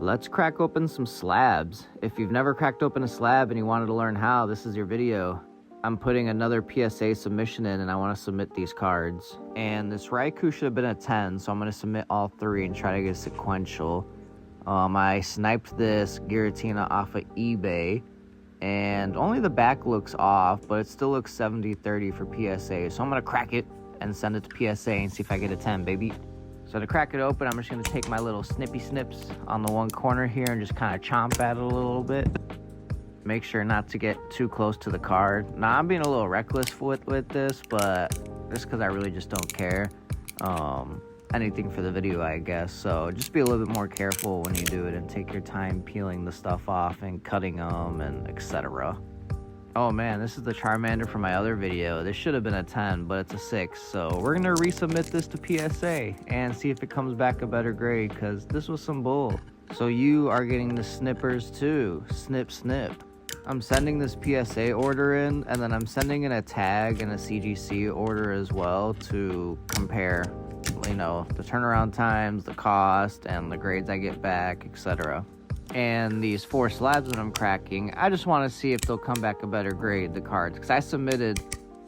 Let's crack open some slabs. If you've never cracked open a slab and you wanted to learn how, this is your video. I'm putting another PSA submission in and I want to submit these cards. And this Raikou should have been a 10, so I'm going to submit all three and try to get a sequential. I sniped this Giratina off of eBay, and only the back looks off, but it still looks 70-30 for PSA. So I'm going to crack it and send it to PSA and see if I get a 10, baby. So to crack it open, I'm just going to take my little snippy snips on the one corner here and just kind of chomp at it a little bit. Make sure not to get too close to the card. Now, I'm being a little reckless with this, but just because I really just don't care. Anything for the video, I guess. So just be a little bit more careful when you do it and take your time peeling the stuff off and cutting them and etc. Oh man, this is the Charmander from my other video. This should have been a 10, but it's a 6. So we're going to resubmit this to PSA and see if it comes back a better grade, because this was some bull. So you are getting the snippers too. Snip, snip. I'm sending this PSA order in, and then I'm sending in a tag and a CGC order as well to compare, you know, the turnaround times, the cost, and the grades I get back, etc. And these 4 slabs that I'm cracking, I just want to see if they'll come back a better grade, the cards, because I submitted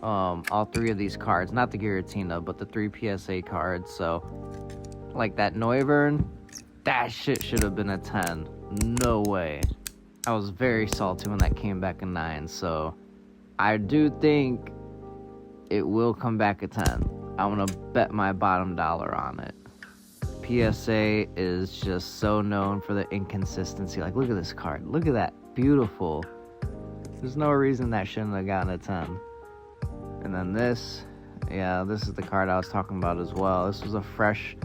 all 3 of these cards, not the Giratina, but the 3 PSA cards. So like that Noivern, that shit should have been a 10. No way. I was very salty when that came back a 9, so I do think it will come back a 10. I'm going to bet my bottom dollar on it. PSA is just so known for the inconsistency. Like, look at this card. Look at that. Beautiful. There's no reason that shouldn't have gotten a 10. And then this, yeah, this is the card I was talking about as well. This was a fresh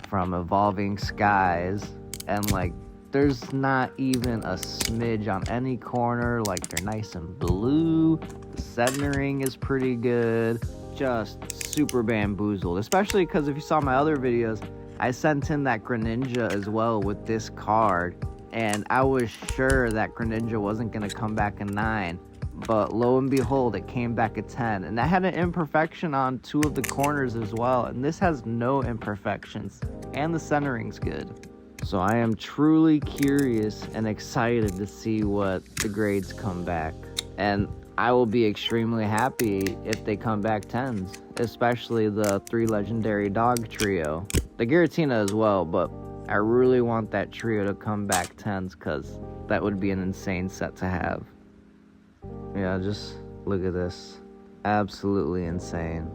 from Evolving Skies, and like, there's not even a smidge on any corner. Like, they're nice and blue. The centering is pretty good. Just super bamboozled. Especially because if you saw my other videos, I sent in that Greninja as well with this card. And I was sure that Greninja wasn't going to come back a 9. But lo and behold, it came back a 10. And that had an imperfection on 2 of the corners as well. And this has no imperfections. And the centering's good. So I am truly curious and excited to see what the grades come back. And I will be extremely happy if they come back 10s, especially the 3 legendary dog trio. The Giratina as well, but I really want that trio to come back 10s, because that would be an insane set to have. Yeah, just look at this. Absolutely insane.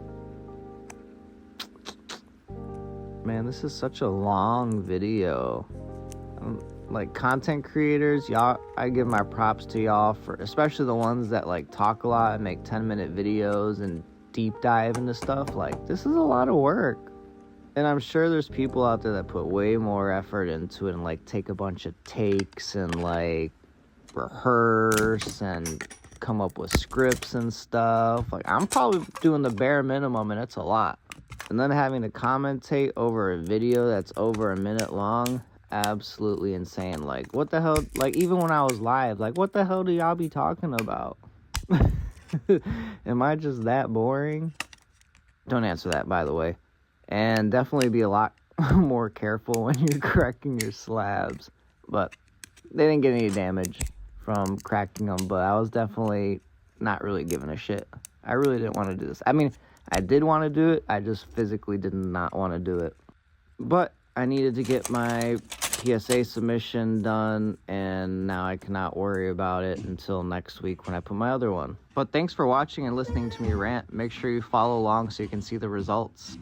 Man, this is such a long video. Like, content creators, y'all, I give my props to y'all, for especially the ones that like talk a lot and make 10-minute videos and deep dive into stuff. Like, this is a lot of work, and I'm sure there's people out there that put way more effort into it and like take a bunch of takes and like rehearse and come up with scripts and stuff. Like, I'm probably doing the bare minimum, and it's a lot. And then having to commentate over a video that's over a minute long, absolutely insane. Like, what the hell? Like, even when I was live, like, what the hell do y'all be talking about? Am I just that boring? Don't answer that, by the way. And definitely be a lot more careful when you're cracking your slabs. But they didn't get any damage from cracking them, but I was definitely not really giving a shit. I really didn't want to do this. I mean, I did want to do it, I just physically did not want to do it. But I needed to get my PSA submission done, and now I cannot worry about it until next week when I put my other one. But thanks for watching and listening to me rant. Make sure you follow along so you can see the results.